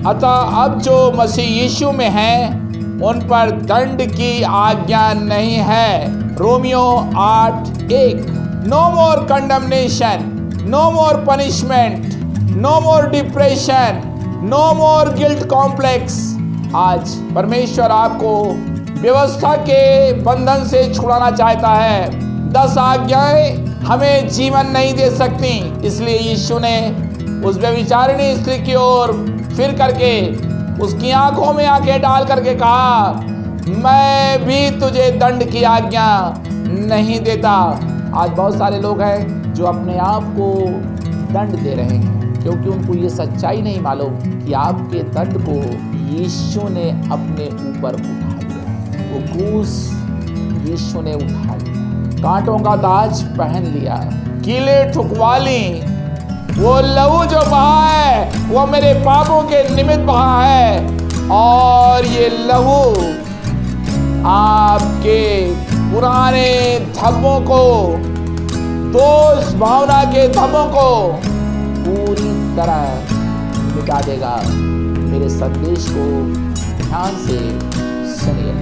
अतः अब जो मसीह यीशु में हैं उन पर दंड की आज्ञा नहीं है। रोमियो 8:1। नो मोर कंडमनेशन, नो मोर पनिशमेंट, नो मोर डिप्रेशन, नो मोर गिल्ट कॉम्प्लेक्स। आज परमेश्वर आपको व्यवस्था के बंधन से छुड़ाना चाहता है। 10 आज्ञाएं हमें जीवन नहीं दे सकती, इसलिए यीशु ने उस व्यभिचारिणी स्त्री की ओर फिर करके उसकी आंखों में आंखें डाल करके कहा, मैं भी तुझे दंड की आज्ञा नहीं देता। आज बहुत सारे लोग हैं जो अपने आप को दंड दे रहे हैं क्योंकि उनको ये सच्चाई नहीं मालूम कि आपके दंड को यीशु ने अपने ऊपर उठा लिया। वो क्रूस यीशु ने उठा लिया, कांटों का ताज पहन लिया, कीले ठुकवा ली। वो लहू जो बहा है वो मेरे पापों के निमित्त बहा है, और ये लहू आपके पुराने धब्बों को, दोष भावना के धब्बों को पूरी तरह मिटा देगा। मेरे संदेश को ध्यान से सुनिए।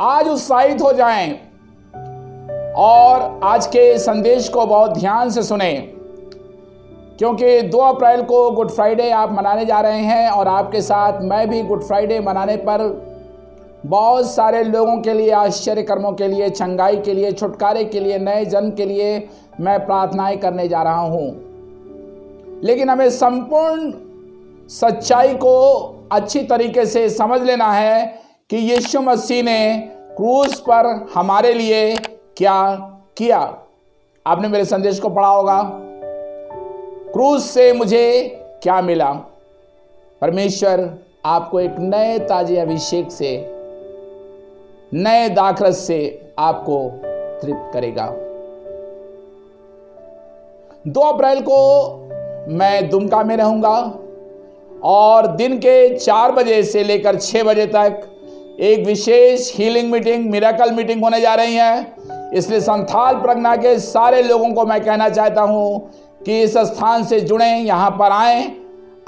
आज उत्साहित हो जाएं और आज के संदेश को बहुत ध्यान से सुने, क्योंकि 2 अप्रैल को गुड फ्राइडे आप मनाने जा रहे हैं और आपके साथ मैं भी गुड फ्राइडे मनाने पर बहुत सारे लोगों के लिए, आश्चर्य कर्मों के लिए, चंगाई के लिए, छुटकारे के लिए, नए जन्म के लिए मैं प्रार्थनाएं करने जा रहा हूं। लेकिन हमें संपूर्ण सच्चाई को अच्छी तरीके से समझ लेना है कि यीशु मसीह ने क्रूस पर हमारे लिए क्या किया। आपने मेरे संदेश को पढ़ा होगा, क्रूस से मुझे क्या मिला। परमेश्वर आपको एक नए ताजे अभिषेक से, नए दाखरस से आपको तृप्त करेगा। 2 अप्रैल को मैं दुमका में रहूंगा और दिन के 4 बजे से लेकर 6 बजे तक एक विशेष हीलिंग मीटिंग, मिरेकल मीटिंग होने जा रही है। इसलिए संथाल प्रज्ञा के सारे लोगों को मैं कहना चाहता हूं कि इस स्थान से जुड़ें, यहां पर आएं।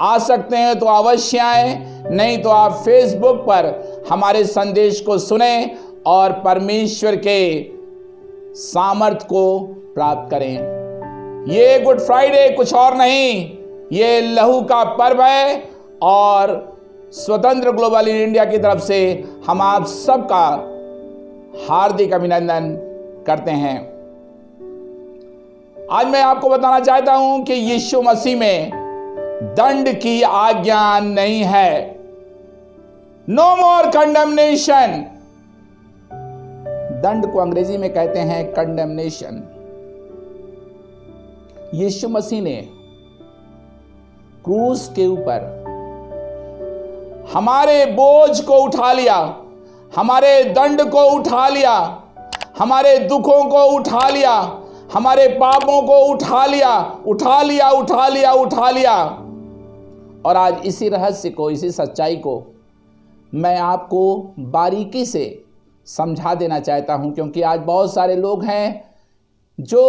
आ सकते हैं तो अवश्य आएं, नहीं तो आप फेसबुक पर हमारे संदेश को सुने और परमेश्वर के सामर्थ्य को प्राप्त करें। ये गुड फ्राइडे कुछ और नहीं, ये लहू का पर्व है और स्वतंत्र ग्लोबल इंडिया की तरफ से हम आप सबका हार्दिक अभिनंदन करते हैं। आज मैं आपको बताना चाहता हूं कि यीशु मसीह में दंड की आज्ञा नहीं है। नो मोर कंडेमनेशन। दंड को अंग्रेजी में कहते हैं कंडेमनेशन। यीशु मसीह ने क्रूस के ऊपर हमारे बोझ को उठा लिया, हमारे दंड को उठा लिया, हमारे दुखों को उठा लिया, हमारे पापों को उठा लिया, उठा लिया, उठा लिया, उठा लिया। और आज इसी रहस्य को, इसी सच्चाई को मैं आपको बारीकी से समझा देना चाहता हूं, क्योंकि आज बहुत सारे लोग हैं जो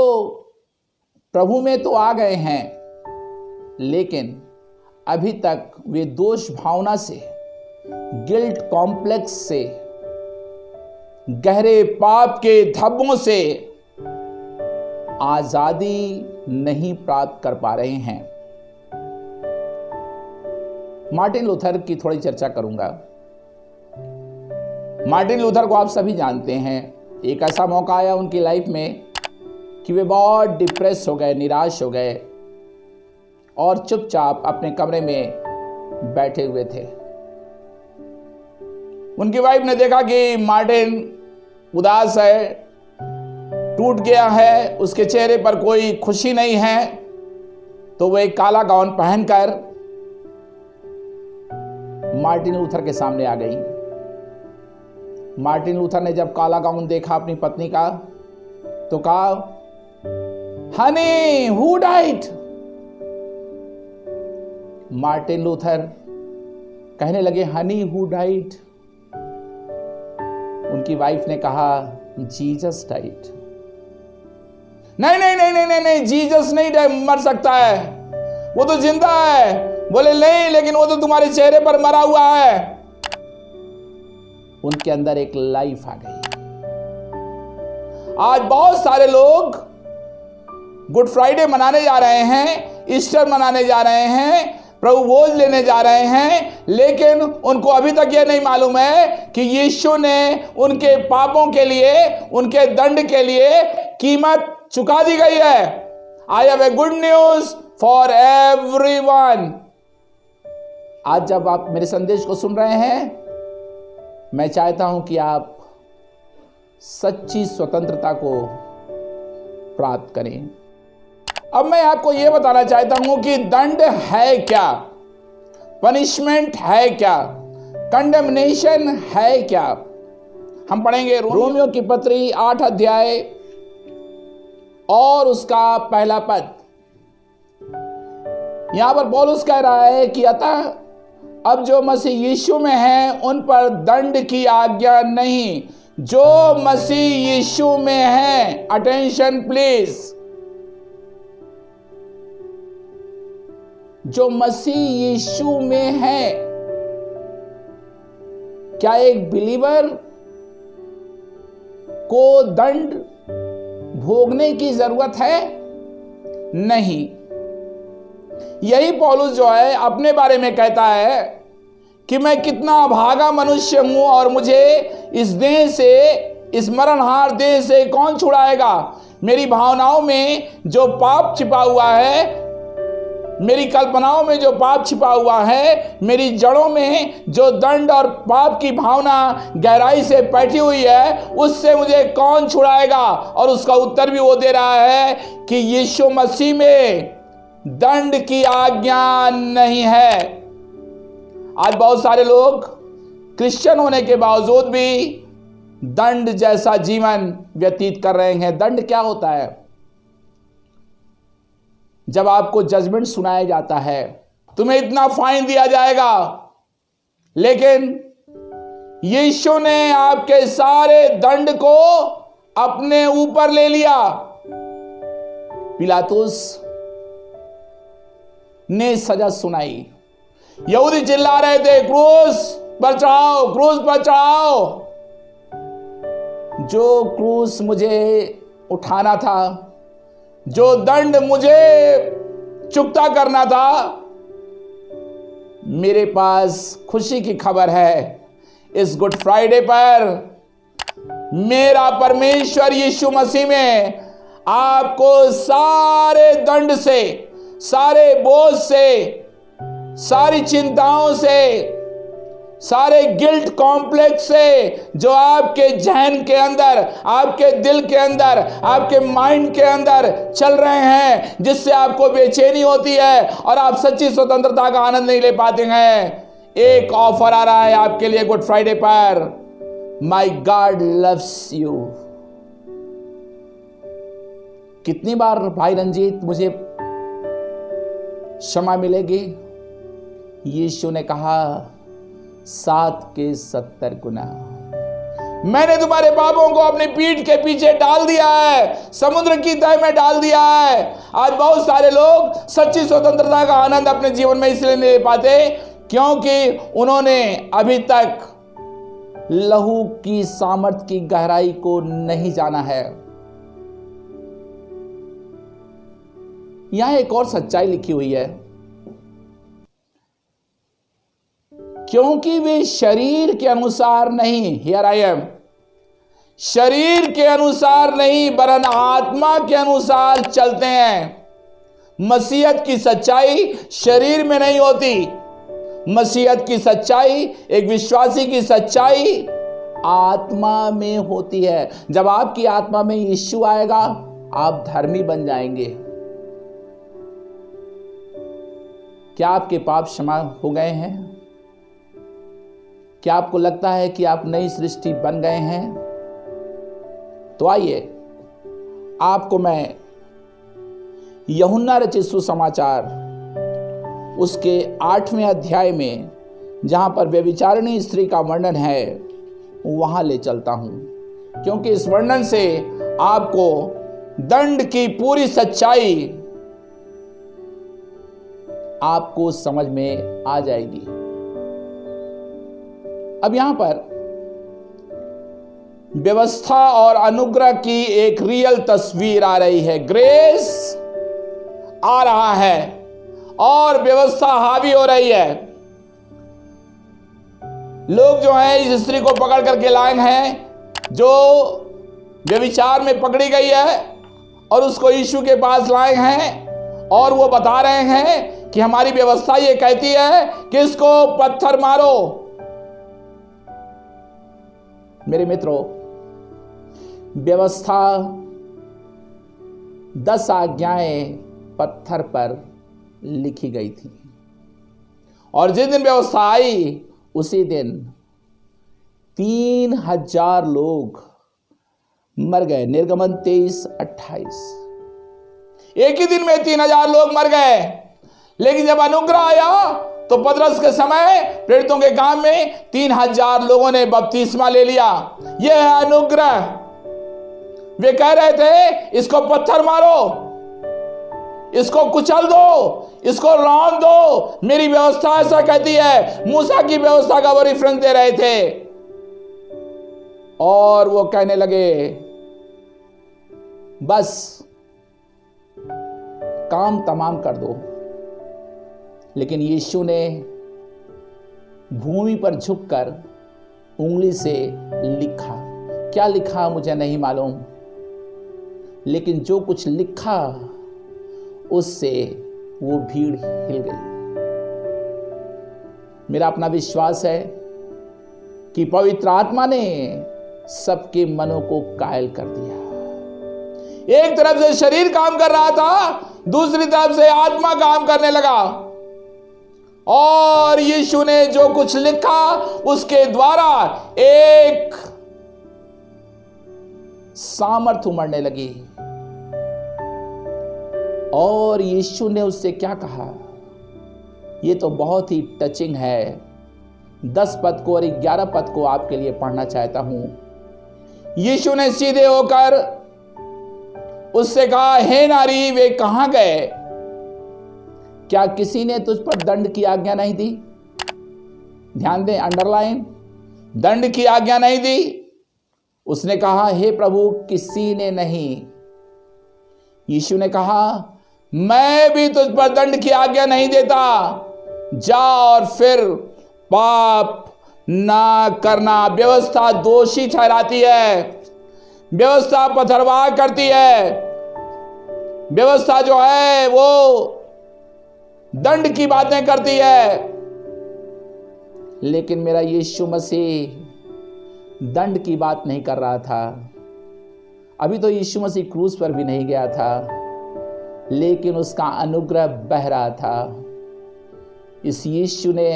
प्रभु में तो आ गए हैं, लेकिन अभी तक वे दोष भावना से, गिल्ट कॉम्प्लेक्स से, गहरे पाप के धब्बों से आजादी नहीं प्राप्त कर पा रहे हैं। मार्टिन लूथर की थोड़ी चर्चा करूंगा। मार्टिन लूथर को आप सभी जानते हैं। एक ऐसा मौका आया उनकी लाइफ में कि वे बहुत डिप्रेस हो गए, निराश हो गए और चुपचाप अपने कमरे में बैठे हुए थे। उनकी वाइफ ने देखा कि मार्टिन उदास है, टूट गया है, उसके चेहरे पर कोई खुशी नहीं है, तो वो एक काला गाउन पहनकर मार्टिन लूथर के सामने आ गई। मार्टिन लूथर ने जब काला गाउन देखा अपनी पत्नी का तो कहा, Honey who died. Martin Luther कहने लगे, हनी हु डाइड। उनकी वाइफ ने कहा, जीसस डाइड। नहीं नहीं नहीं नहीं नहीं नहीं, जीसस नहीं मर सकता है। वो तो जिंदा है। बोले नहीं, लेकिन वो तो तुम्हारे चेहरे पर मरा हुआ है। उनके अंदर एक लाइफ आ गई। आज बहुत सारे लोग गुड फ्राइडे मनाने जा रहे हैं, ईस्टर मनाने जा रहे हैं, प्रभु भोज लेने जा रहे हैं, लेकिन उनको अभी तक यह नहीं मालूम है कि यीशु ने उनके पापों के लिए, उनके दंड के लिए कीमत चुका दी गई है। I have a good news for everyone. आज जब आप मेरे संदेश को सुन रहे हैं, मैं चाहता हूं कि आप सच्ची स्वतंत्रता को प्राप्त करें। अब मैं आपको यह बताना चाहता हूं कि दंड है क्या, पनिशमेंट है क्या, कंडेमनेशन है क्या। हम पढ़ेंगे रोमियो की पत्री 8 अध्याय और उसका पहला पद। यहां पर पौलुस कह रहा है कि अतः अब जो मसीह यीशु में हैं उन पर दंड की आज्ञा नहीं, जो मसीह यीशु में हैं। Attention please. जो मसीह यीशु में है। क्या एक बिलीवर को दंड भोगने की जरूरत है? नहीं। यही पौलुस जो है अपने बारे में कहता है कि मैं कितना अभागा मनुष्य हूं और मुझे इस देह से, इस मरणहार देह से कौन छुड़ाएगा। मेरी भावनाओं में जो पाप छिपा हुआ है, मेरी कल्पनाओं में जो पाप छिपा हुआ है, मेरी जड़ों में जो दंड और पाप की भावना गहराई से बैठी हुई है, उससे मुझे कौन छुड़ाएगा। और उसका उत्तर भी वो दे रहा है कि यीशु मसीह में दंड की आज्ञा नहीं है। आज बहुत सारे लोग क्रिश्चियन होने के बावजूद भी दंड जैसा जीवन व्यतीत कर रहे हैं। दंड क्या होता है? जब आपको जजमेंट सुनाया जाता है, तुम्हें इतना फाइन दिया जाएगा, लेकिन यीशु ने आपके सारे दंड को अपने ऊपर ले लिया। पिलातुस ने सजा सुनाई। यहूदी चिल्ला रहे थे, क्रूस पर चढ़ाओ, क्रूस पर चढ़ाओ। जो क्रूस मुझे उठाना था, जो दंड मुझे चुकता करना था, मेरे पास खुशी की खबर है। इस गुड फ्राइडे पर मेरा परमेश्वर यीशु मसीह में आपको सारे दंड से, सारे बोझ से, सारी चिंताओं से, सारे गिल्ट कॉम्प्लेक्स से जो आपके जहन के अंदर, आपके दिल के अंदर, आपके माइंड के अंदर चल रहे हैं, जिससे आपको बेचैनी होती है और आप सच्ची स्वतंत्रता का आनंद नहीं ले पाते हैं, एक ऑफर आ रहा है आपके लिए गुड फ्राइडे पर। माई गॉड लव्स यू। कितनी बार भाई रंजीत मुझे क्षमा मिलेगी? यीशु ने कहा 7 के 70 गुना। मैंने तुम्हारे पापों को अपनी पीठ के पीछे डाल दिया है, समुद्र की तह में डाल दिया है। आज बहुत सारे लोग सच्ची स्वतंत्रता का आनंद अपने जीवन में इसलिए नहीं ले पाते क्योंकि उन्होंने अभी तक लहू की सामर्थ की गहराई को नहीं जाना है। यहां एक और सच्चाई लिखी हुई है, क्योंकि वे शरीर के अनुसार नहीं, हियर आई एम, शरीर के अनुसार नहीं वरन आत्मा के अनुसार चलते हैं। मसीहत की सच्चाई शरीर में नहीं होती। मसीहत की सच्चाई, एक विश्वासी की सच्चाई आत्मा में होती है। जब आपकी आत्मा में यीशु आएगा, आप धर्मी बन जाएंगे। क्या आपके पाप क्षमा हो गए हैं? क्या आपको लगता है कि आप नई सृष्टि बन गए हैं? तो आइए आपको मैं यूहन्ना रचित सुसमाचार उसके 8वें अध्याय में, जहां पर व्यभिचारिणी स्त्री का वर्णन है, वहां ले चलता हूं, क्योंकि इस वर्णन से आपको दंड की पूरी सच्चाई आपको समझ में आ जाएगी। अब यहां पर व्यवस्था और अनुग्रह की एक रियल तस्वीर आ रही है। ग्रेस आ रहा है और व्यवस्था हावी हो रही है। लोग जो है इस स्त्री को पकड़ करके लाए हैं, जो व्यभिचार में पकड़ी गई है, और उसको यीशु के पास लाए हैं और वो बता रहे हैं कि हमारी व्यवस्था ये कहती है कि इसको पत्थर मारो। मेरे मित्रों, व्यवस्था 10 आज्ञाएं पत्थर पर लिखी गई थी, और जिस दिन व्यवस्था आई उसी दिन 3000 लोग मर गए। निर्गमन 23:28। एक ही दिन में 3000 लोग मर गए। लेकिन जब अनुग्रह आया तो पतरस के समय प्रेरितों के काम में 3000 लोगों ने बपतिस्मा ले लिया। यह है अनुग्रह। वे कह रहे थे इसको पत्थर मारो, इसको कुचल दो, इसको रौंद दो, मेरी व्यवस्था ऐसा कहती है। मूसा की व्यवस्था का वो रेफरेंस दे रहे थे, और वो कहने लगे बस काम तमाम कर दो। लेकिन यीशु ने भूमि पर झुककर उंगली से लिखा। क्या लिखा मुझे नहीं मालूम, लेकिन जो कुछ लिखा उससे वो भीड़ हिल गई। मेरा अपना विश्वास है कि पवित्र आत्मा ने सबके मनों को कायल कर दिया। एक तरफ से शरीर काम कर रहा था, दूसरी तरफ से आत्मा काम करने लगा, और यीशु ने जो कुछ लिखा उसके द्वारा एक सामर्थ उमड़ने लगी। और यीशु ने उससे क्या कहा, ये तो बहुत ही टचिंग है। 10 पद को और 11 पद को आपके लिए पढ़ना चाहता हूं। यीशु ने सीधे होकर उससे कहा, हे नारी, वे कहां गए? क्या किसी ने तुझ पर दंड की आज्ञा नहीं दी? ध्यान दें, अंडरलाइन, दंड की आज्ञा नहीं दी। उसने कहा, हे प्रभु, किसी ने नहीं। यीशु ने कहा, मैं भी तुझ पर दंड की आज्ञा नहीं देता। जा और फिर पाप ना करना। व्यवस्था दोषी ठहराती है, व्यवस्था पथरवाह करती है, व्यवस्था जो है वो दंड की बातें करती है। लेकिन मेरा यीशु मसीह दंड की बात नहीं कर रहा था। अभी तो यीशु मसीह क्रूस पर भी नहीं गया था, लेकिन उसका अनुग्रह बह रहा था। इस यीशु ने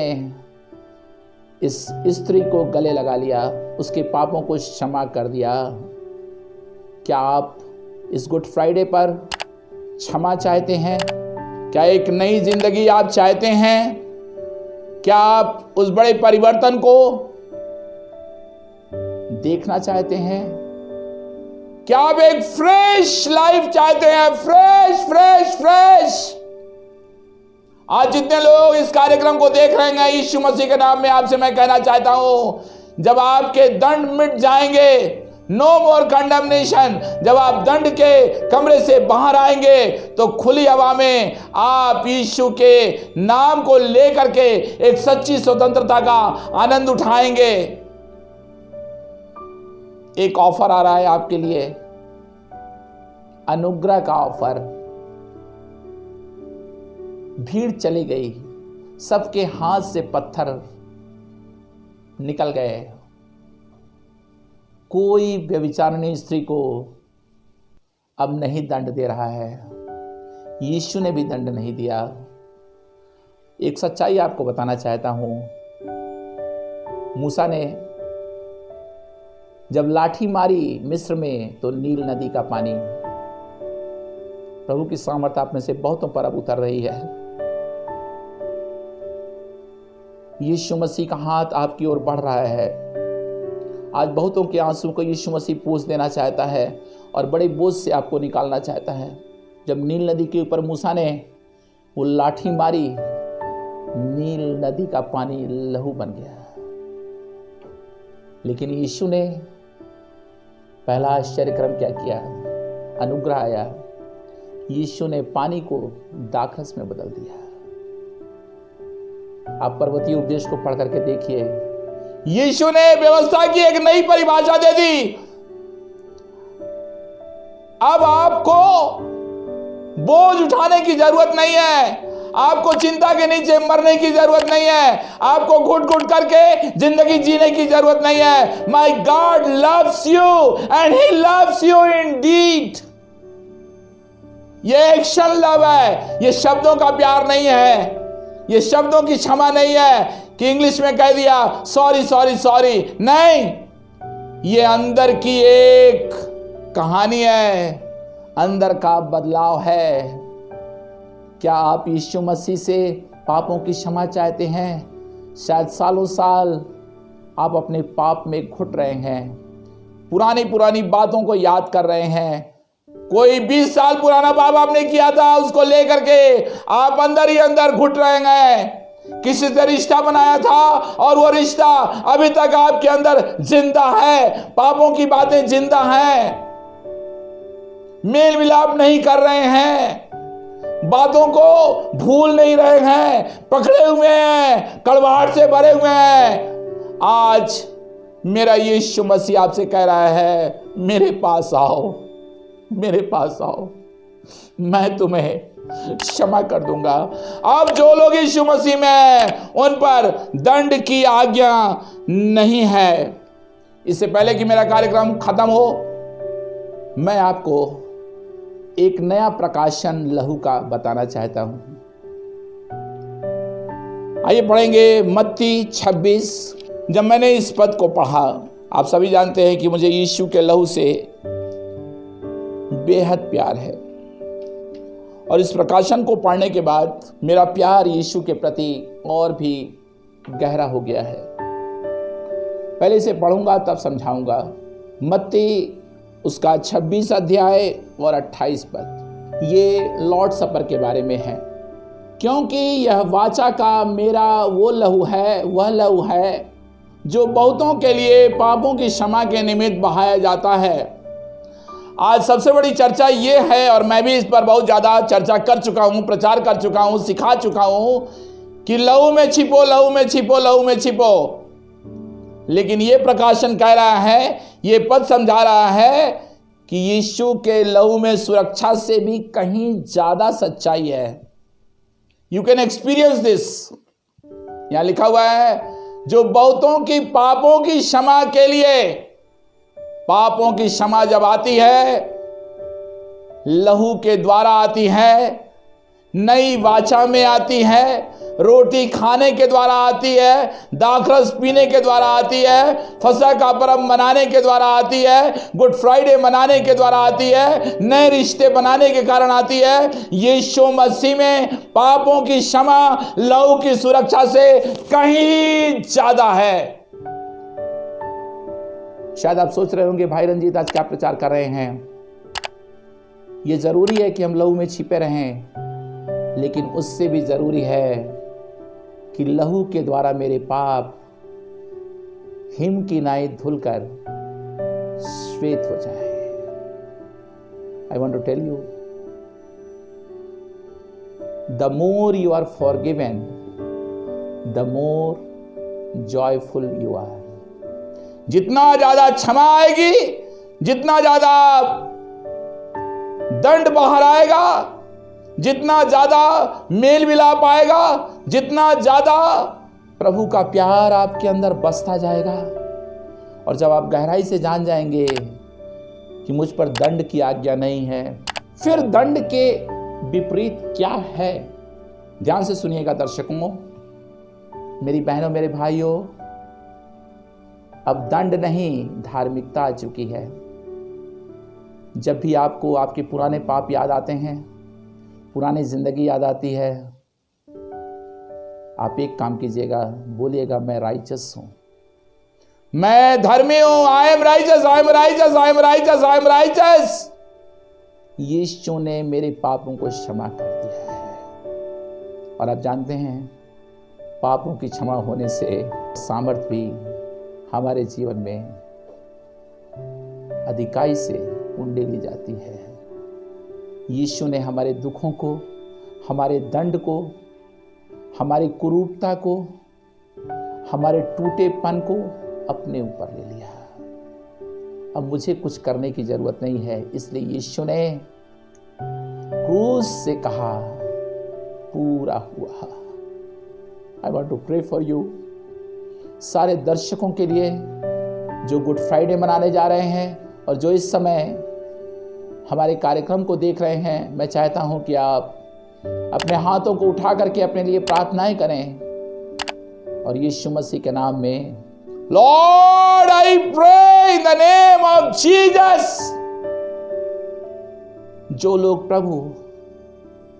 इस स्त्री को गले लगा लिया, उसके पापों को क्षमा कर दिया। क्या आप इस गुड फ्राइडे पर क्षमा चाहते हैं? क्या एक नई जिंदगी आप चाहते हैं? क्या आप उस बड़े परिवर्तन को देखना चाहते हैं? क्या आप एक फ्रेश लाइफ चाहते हैं? Fresh fresh fresh. आज जितने लोग इस कार्यक्रम को देख रहे हैं, यीशु मसीह के नाम में आपसे मैं कहना चाहता हूं, जब आपके दंड मिट जाएंगे, नो मोर कंडेमनेशन, जब आप दंड के कमरे से बाहर आएंगे तो खुली हवा में आप यीशु के नाम को लेकर के एक सच्ची स्वतंत्रता का आनंद उठाएंगे। एक ऑफर आ रहा है आपके लिए, अनुग्रह का ऑफर। भीड़ चली गई, सबके हाथ से पत्थर निकल गए। कोई व्यभिचारिणी स्त्री को अब नहीं दंड दे रहा है। यीशु ने भी दंड नहीं दिया। एक सच्चाई आपको बताना चाहता हूं। मूसा ने जब लाठी मारी मिस्र में, तो नील नदी का पानी, प्रभु की सामर्थ आप में से बहुतों पर अब उतर रही है। यीशु मसीह का हाथ आपकी ओर बढ़ रहा है। आज बहुतों के आंसू को यीशु मसीह पोंछ देना चाहता है और बड़े बोझ से आपको निकालना चाहता है। जब नील नदी के ऊपर मूसा ने वो लाठी मारी, नील नदी का पानी लहू बन गया। लेकिन यीशु ने पहला आश्चर्यक्रम क्या किया? अनुग्रह आया, यीशु ने पानी को दाखरस में बदल दिया। आप पर्वतीय उपदेश को पढ़ करके देखिए, यीशु ने व्यवस्था की एक नई परिभाषा दे दी। अब आपको बोझ उठाने की जरूरत नहीं है, आपको चिंता के नीचे मरने की जरूरत नहीं है, आपको घुट घुट करके जिंदगी जीने की जरूरत नहीं है। My god loves you and he loves you indeed. ये एक्शन लव है, ये शब्दों का प्यार नहीं है, ये शब्दों की क्षमा नहीं है कि इंग्लिश में कह दिया सॉरी सॉरी सॉरी। नहीं, ये अंदर की एक कहानी है, अंदर का बदलाव है। क्या आप यीशु मसीह से पापों की क्षमा चाहते हैं? शायद सालों साल आप अपने पाप में घुट रहे हैं, पुरानी पुरानी बातों को याद कर रहे हैं। कोई 20 साल पुराना पाप आपने किया था, उसको लेकर के आप अंदर ही अंदर घुट रहे हैं। किसी से रिश्ता बनाया था और वो रिश्ता अभी तक आपके अंदर जिंदा है, पापों की बातें जिंदा हैं, मेल मिलाप नहीं कर रहे हैं, बातों को भूल नहीं रहे हैं, पकड़े हुए हैं, कड़वाहट से भरे हुए हैं। आज मेरा यीशु मसीह आपसे कह रहा है, मेरे पास आओ, मेरे पास आओ, मैं तुम्हें क्षमा कर दूंगा। अब जो लोग यीशु मसीह में हैं, उन पर दंड की आज्ञा नहीं है। इससे पहले कि मेरा कार्यक्रम खत्म हो, मैं आपको एक नया प्रकाशन लहू का बताना चाहता हूं। आइए पढ़ेंगे मत्ती 26। जब मैंने इस पद को पढ़ा, आप सभी जानते हैं कि मुझे यीशु के लहू से बेहद प्यार है, और इस प्रकाशन को पढ़ने के बाद मेरा प्यार यीशु के प्रति और भी गहरा हो गया है। पहले इसे पढ़ूंगा तब समझाऊंगा। मत्ती उसका 26 अध्याय और 28 पद, ये लॉर्ड सपर के बारे में है। क्योंकि यह वाचा का मेरा वो लहू है, वह लहू है जो बहुतों के लिए पापों की क्षमा के निमित्त बहाया जाता है। आज सबसे बड़ी चर्चा ये है, और मैं भी इस पर बहुत ज़्यादा चर्चा कर चुका हूँ, प्रचार कर चुका हूँ, सिखा चुका हूँ कि लहू में छिपो, लहू में छिपो, लहू में छिपो। लेकिन ये प्रकाशन कह रहा है, ये पद समझा रहा है कि यीशु के लहू में सुरक्षा से भी कहीं ज्यादा सच्चाई है। You can experience this. यहां लिखा हुआ है, जो बहुतों की पापों की क्षमा के लिए, पापों की क्षमा जब आती है लहू के द्वारा आती है, नई वाचा में आती है, रोटी खाने के द्वारा आती है, दाखरस पीने के द्वारा आती है, फसह का पर्व मनाने के द्वारा आती है, गुड फ्राइडे मनाने के द्वारा आती है, नए रिश्ते बनाने के कारण आती है। यीशु मसीह में पापों की क्षमा लहू की सुरक्षा से कहीं ज्यादा है। शायद आप सोच रहे होंगे, भाई रंजीत आज क्या प्रचार कर रहे हैं? यह जरूरी है कि हम लहू में छिपे रहें, लेकिन उससे भी जरूरी है कि लहू के द्वारा मेरे पाप हिम की नाई धुलकर श्वेत हो जाए। I want to tell you, the more you are forgiven, the more joyful you are. जितना ज्यादा क्षमा आएगी, जितना ज्यादा दंड बाहर आएगा, जितना ज्यादा मेल मिलाप आएगा, जितना ज्यादा प्रभु का प्यार आपके अंदर बसता जाएगा। और जब आप गहराई से जान जाएंगे कि मुझ पर दंड की आज्ञा नहीं है, फिर दंड के विपरीत क्या है? ध्यान से सुनिएगा दर्शकों, मेरी बहनों, मेरे भाइयों, अब दंड नहीं, धार्मिकता आ चुकी है। जब भी आपको आपके पुराने पाप याद आते हैं, पुरानी जिंदगी याद आती है, आप एक काम कीजिएगा, बोलिएगा मैं राइचस हूं, मैं धर्मी हूं, I am righteous, I am righteous, I am righteous, I am righteous. Yeshu ने मेरे पापों को क्षमा कर दिया है। और आप जानते हैं, पापों की क्षमा होने से सामर्थ भी हमारे जीवन में अधिकाई से उंडेली जाती है। यीशु ने हमारे दुखों को, हमारे दंड को, हमारी कुरूपता को, हमारे टूटेपन को अपने ऊपर ले लिया। अब मुझे कुछ करने की जरूरत नहीं है, इसलिए यीशु ने क्रूस से कहा, पूरा हुआ। I want to pray for you, सारे दर्शकों के लिए जो गुड फ्राइडे मनाने जा रहे हैं और जो इस समय हमारे कार्यक्रम को देख रहे हैं। मैं चाहता हूं कि आप अपने हाथों को उठा करके अपने लिए प्रार्थनाएं करें और यीशु मसीह के नाम में, lord I pray in the name of Jesus. जो लोग प्रभु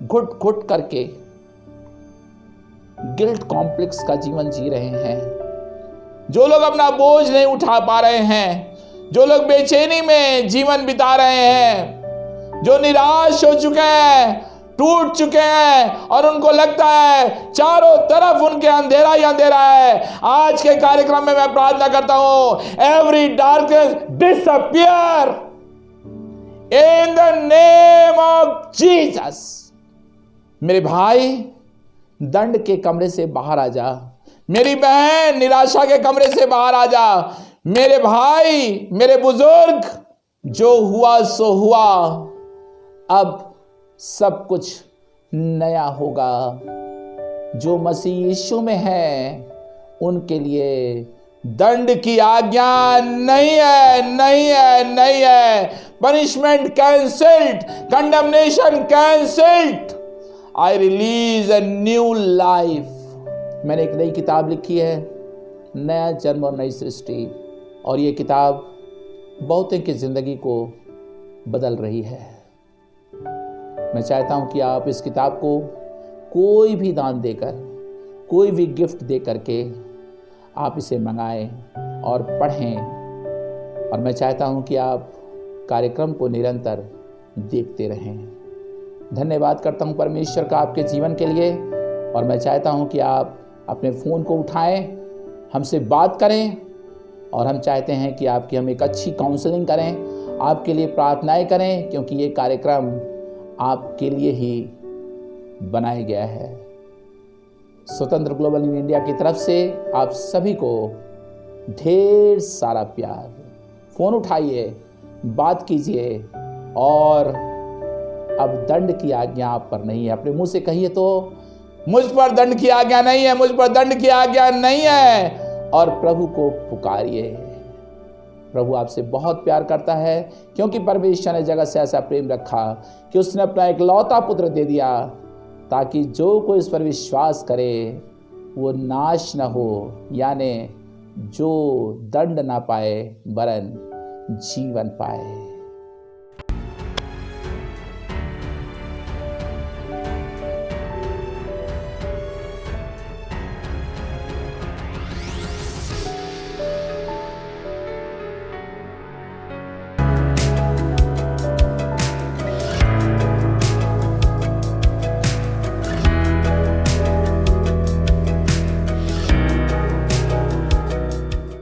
घुट घुट करके गिल्ट कॉम्प्लेक्स का जीवन जी रहे हैं, जो लोग अपना बोझ नहीं उठा पा रहे हैं, जो लोग बेचैनी में जीवन बिता रहे हैं, जो निराश हो चुके हैं, टूट चुके हैं और उनको लगता है चारों तरफ उनके अंधेरा ही अंधेरा है, आज के कार्यक्रम में मैं प्रार्थना करता हूं, every darkness disappear in the name of Jesus. मेरे भाई, दंड के कमरे से बाहर आ जा। मेरी बहन, निराशा के कमरे से बाहर आ जा। मेरे भाई, मेरे बुजुर्ग, जो हुआ सो हुआ, अब सब कुछ नया होगा। जो मसीह यीशु में है उनके लिए दंड की आज्ञा नहीं है, नहीं है, नहीं है। Punishment cancelled, condemnation cancelled. I release a new life. मैंने एक नई किताब लिखी है, नया जन्म और नई सृष्टि, और ये किताब बहुतों की जिंदगी को बदल रही है। मैं चाहता हूं कि आप इस किताब को कोई भी दान देकर, कोई भी गिफ्ट दे करके आप इसे मंगाएं और पढ़ें। और मैं चाहता हूं कि आप कार्यक्रम को निरंतर देखते रहें। धन्यवाद करता हूं परमेश्वर का आपके जीवन के लिए, और मैं चाहता हूं कि आप अपने फ़ोन को उठाएं, हमसे बात करें, और हम चाहते हैं कि आपकी हम एक अच्छी काउंसलिंग करें, आपके लिए प्रार्थनाएं करें, क्योंकि ये कार्यक्रम आपके लिए ही बनाया गया है। स्वतंत्र ग्लोबल इन इंडिया की तरफ से आप सभी को ढेर सारा प्यार। फ़ोन उठाइए, बात कीजिए, और अब दंड की आज्ञा आप पर नहीं है। अपने मुंह से कहिए तो, मुझ पर दंड की आज्ञा नहीं है, मुझ पर दंड की आज्ञा नहीं है, और प्रभु को पुकारिए। प्रभु आपसे बहुत प्यार करता है, क्योंकि परमेश्वर ने जगत से ऐसा प्रेम रखा कि उसने अपना एक लौता पुत्र दे दिया, ताकि जो कोई इस पर विश्वास करे वो नाश न हो, यानी जो दंड ना पाए वरन जीवन पाए।